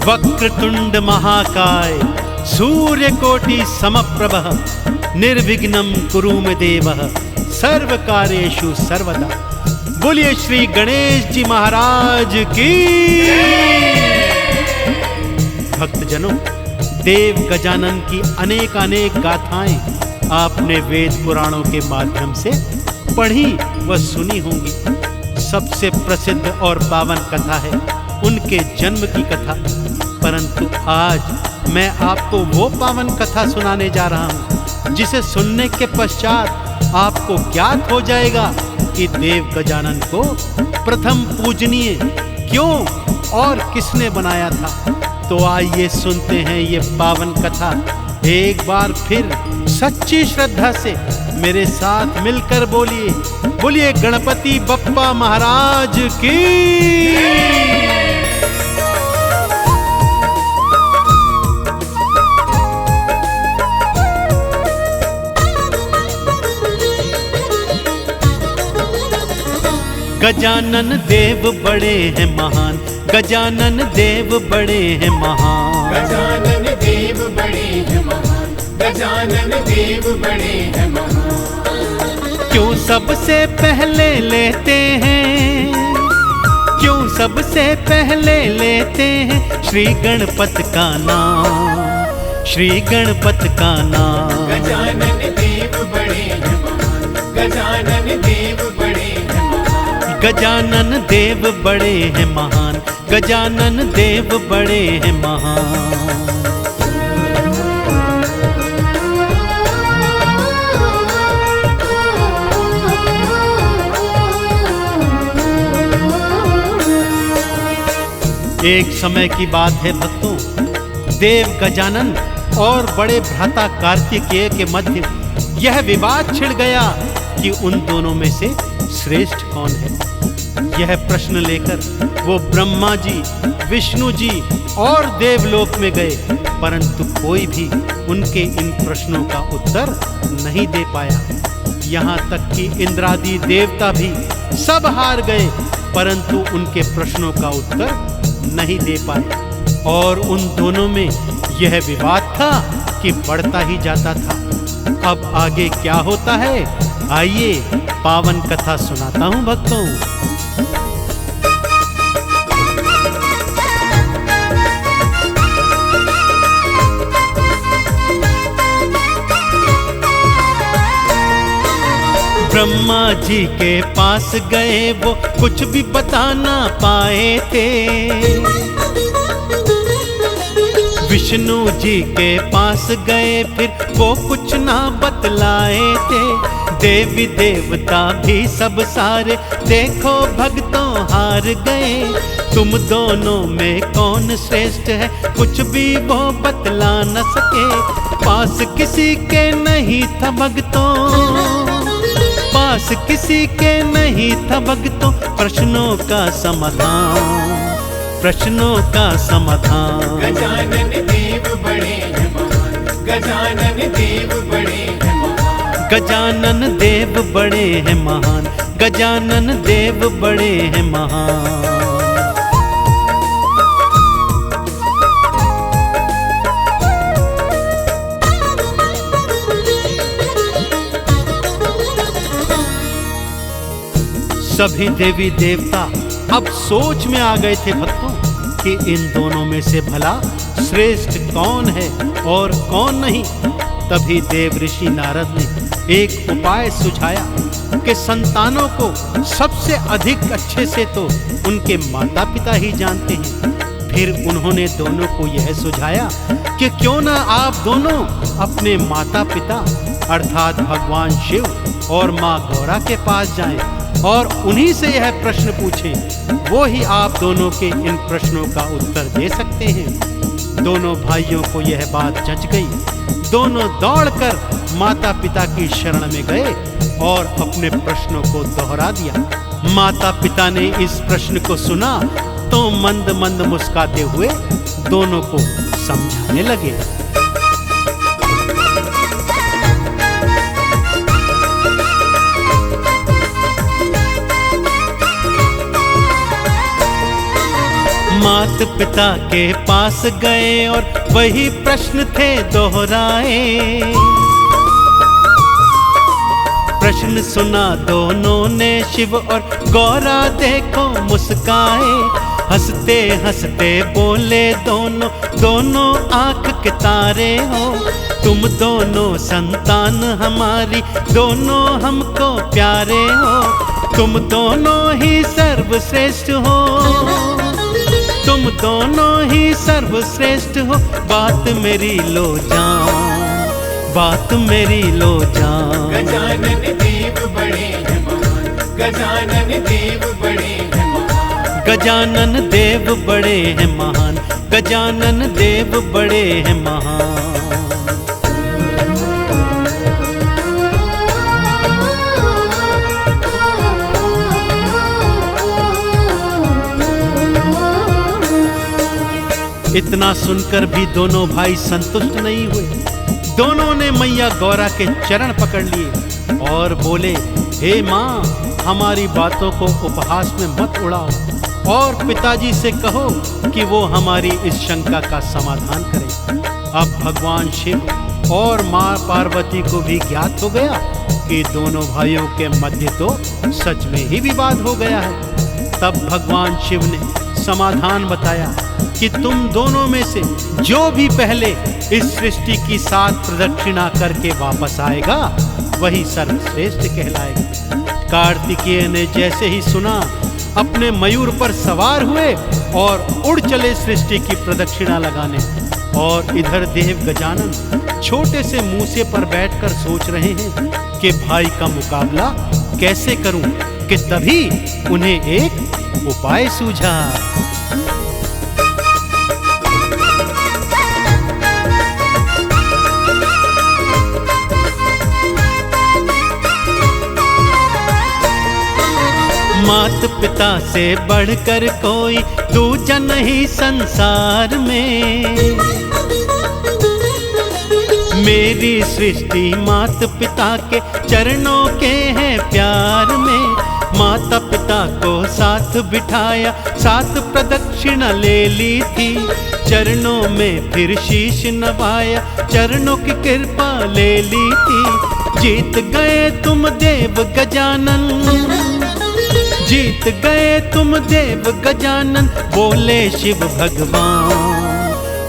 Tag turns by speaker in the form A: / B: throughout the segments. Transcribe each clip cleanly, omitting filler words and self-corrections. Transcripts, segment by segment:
A: वक्रतुंड महाकाय सूर्यकोटि समप्रभः निर्विघ्नं कुरु मे देवः सर्वकार्येषु सर्वदा। बोलिए श्री गणेश जी महाराज की। भक्तजनों, देव गजानन की अनेक गाथाएं आपने वेद पुराणों के माध्यम से पढ़ी व सुनी होंगी। सबसे प्रसिद्ध और पावन कथा है उनके जन्म की कथा। परंतु आज मैं आपको वो पावन कथा सुनाने जा रहा हूँ जिसे सुनने के पश्चात आपको ज्ञात हो जाएगा कि देव गजानन को प्रथम पूजनीय क्यों और किसने बनाया था। तो आइए सुनते हैं ये पावन कथा एक बार फिर सच्ची श्रद्धा से मेरे साथ मिलकर बोलिए, बोलिए गणपति बप्पा महाराज की। गजानन देव बड़े हैं महान, गजानन देव बड़े हैं महान,
B: गजानन देव बड़े हैं महान, गजानन देव बड़े हैं महान।
A: क्यों सबसे पहले लेते हैं, क्यों सबसे पहले लेते हैं श्री गणपत का नाम, श्री गणपत का नाम।
B: गजानन देव बड़े हैं महान, गजानन देव बड़े हैं महान,
A: गजानन देव बड़े हैं महान, गजानन देव बड़े हैं महान। एक समय की बात है भक्तों, देव गजानन और बड़े भ्राता कार्तिकेय के मध्य यह विवाद छिड़ गया कि उन दोनों में से श्रेष्ठ कौन है। यह प्रश्न लेकर वो ब्रह्मा जी, विष्णु जी और देवलोक में गए, परंतु कोई भी उनके इन प्रश्नों का उत्तर नहीं दे पाया। यहाँ तक कि इंद्रादि देवता भी सब हार गए, परंतु उनके प्रश्नों का उत्तर नहीं दे पाए। और उन दोनों में यह विवाद था कि बढ़ता ही जाता था। अब आगे क्या होता है, आइए पावन कथा सुनाता हूं भक्तों। ब्रह्मा जी के पास गए, वो कुछ भी बता ना पाए थे। विष्णु जी के पास गए, फिर वो कुछ ना बतलाए थे। देवी देवता भी सब सारे देखो भक्तों हार गए। तुम दोनों में कौन श्रेष्ठ है, कुछ भी वो बतला न सके। पास किसी के नहीं था भक्तों, पास किसी के नहीं था भक्तों प्रश्नों का समाधान, प्रश्नों का समाधान।
B: गजानन देव बड़े हैं महान, गजानन देव बड़े हैं महान,
A: गजानन देव बड़े हैं महान, गजानन देव बड़े हैं महान। सभी देवी देवता अब सोच में आ गए थे भक्तों कि इन दोनों में से भला श्रेष्ठ कौन है और कौन नहीं। तभी देव ऋषि नारद ने एक उपाय सुझाया कि संतानों को सबसे अधिक अच्छे से तो उनके माता पिता ही जानते हैं। फिर उन्होंने दोनों को यह सुझाया कि क्यों ना आप दोनों अपने माता पिता अर्थात भगवान शिव और माँ गौरा के पास जाएं और उन्हीं से यह प्रश्न पूछें। वो ही आप दोनों के इन प्रश्नों का उत्तर दे सकते हैं। दोनों भाइयों को यह बात जच गई। दोनों दौड़कर माता पिता की शरण में गए और अपने प्रश्नों को दोहरा दिया। माता पिता ने इस प्रश्न को सुना तो मंद मंद मुस्कुराते हुए दोनों को समझाने लगे। मात पिता के पास गए और वही प्रश्न थे दोहराए। प्रश्न सुना दोनों ने शिव और गौरा देखो मुस्काए। हंसते हंसते बोले दोनों, दोनों आंख के तारे हो। तुम दोनों संतान हमारी, दोनों हमको प्यारे हो। तुम दोनों ही सर्वश्रेष्ठ हो, तुम दोनों ही सर्वश्रेष्ठ हो। बात मेरी लो जान, बात मेरी लो जान।
B: गजानन देव बड़े हैं महान, गजानन देव बड़े हैं महान।
A: गजानन देव बड़े हैं महान, गजानन देव बड़े हैं महान। इतना सुनकर भी दोनों भाई संतुष्ट नहीं हुए। दोनों ने मैया गौरा के चरण पकड़ लिए और बोले, हे माँ, हमारी बातों को उपहास में मत उड़ाओ और पिताजी से कहो कि वो हमारी इस शंका का समाधान करें। अब भगवान शिव और माँ पार्वती को भी ज्ञात हो गया कि दोनों भाइयों के मध्य तो सच में ही विवाद हो गया है। तब भगवान शिव ने समाधान बताया कि तुम दोनों में से जो भी पहले इस सृष्टि की 7 प्रदक्षिणा करके वापस आएगा वही सर्वश्रेष्ठ कहलाएगा। कार्तिकेय ने जैसे ही सुना अपने मयूर पर सवार हुए और उड़ चले सृष्टि की प्रदक्षिणा लगाने। और इधर देव गजानन छोटे से मूसे पर बैठकर सोच रहे हैं कि भाई का मुकाबला कैसे करूं, कि तभी उन्हें एक उपाय सूझा। मात पिता से बढ़कर कोई दूजा नहीं संसार में। मेरी सृष्टि मात पिता के चरणों के है प्यार में। माता पिता को साथ बिठाया, 7 प्रदक्षिणा ले ली थी। चरणों में फिर शीश नवाया, चरणों की कृपा ले ली थी। जीत गए तुम देव गजानन, जीत गए तुम देव गजानन। बोले शिव भगवान,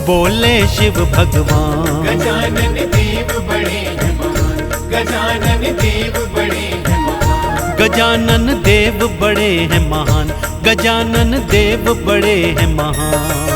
A: बोले शिव भगवान।
B: गजानन देव बड़े हैं महान, गजानन देव बड़े हैं महान।
A: गजानन देव बड़े हैं महान, गजानन देव बड़े हैं महान।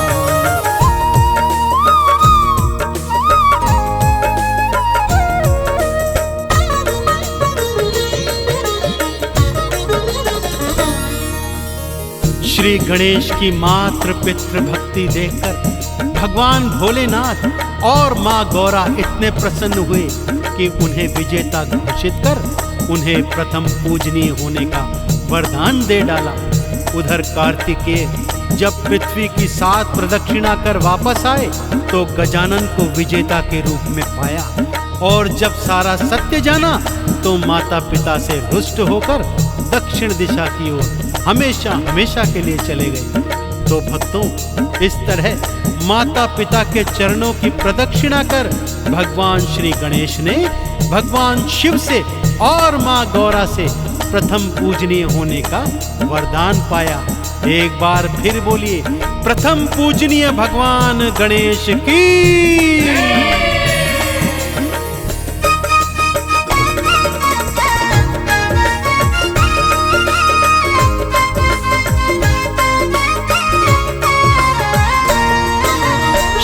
A: श्री गणेश की मातृ पितृ भक्ति देखकर भगवान भोलेनाथ और माँ गौरा इतने प्रसन्न हुए कि उन्हें विजेता घोषित कर उन्हें प्रथम पूजनीय होने का वरदान दे डाला। उधर कार्तिकेय जब पृथ्वी की 7 प्रदक्षिणा कर वापस आए तो गजानन को विजेता के रूप में पाया। और जब सारा सत्य जाना तो माता पिता से रुष्ट होकर दक्षिण दिशा की ओर हमेशा हमेशा के लिए चले गए। तो भक्तों, इस तरह माता पिता के चरणों की प्रदक्षिणा कर भगवान श्री गणेश ने भगवान शिव से और माँ गौरा से प्रथम पूजनीय होने का वरदान पाया। एक बार फिर बोलिए, प्रथम पूजनीय भगवान गणेश की।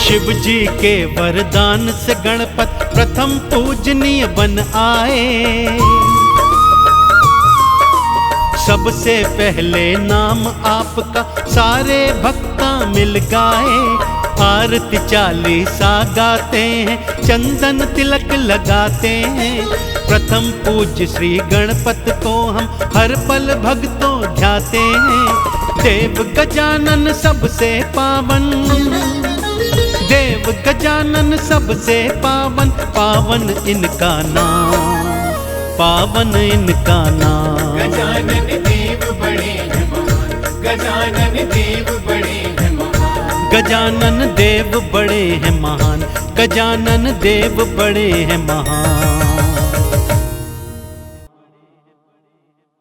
A: शिव जी के वरदान से गणपत प्रथम पूजनीय बन आए। सबसे पहले नाम आपका सारे भक्ता मिल गाए। आरती 40 गाते हैं, चंदन तिलक लगाते हैं। प्रथम पूज्य श्री गणपत को हम हर पल भक्तों ध्याते हैं। देव गजानन सबसे पावन, देव गजानन सबसे पावन। पावन इनका नाम, पावन इनका नाम।
B: गजानन देव बड़े हैं महान, गजानन देव बड़े हैं महान।
A: गजानन देव बड़े हैं महान, गजानन देव बड़े हैं महान।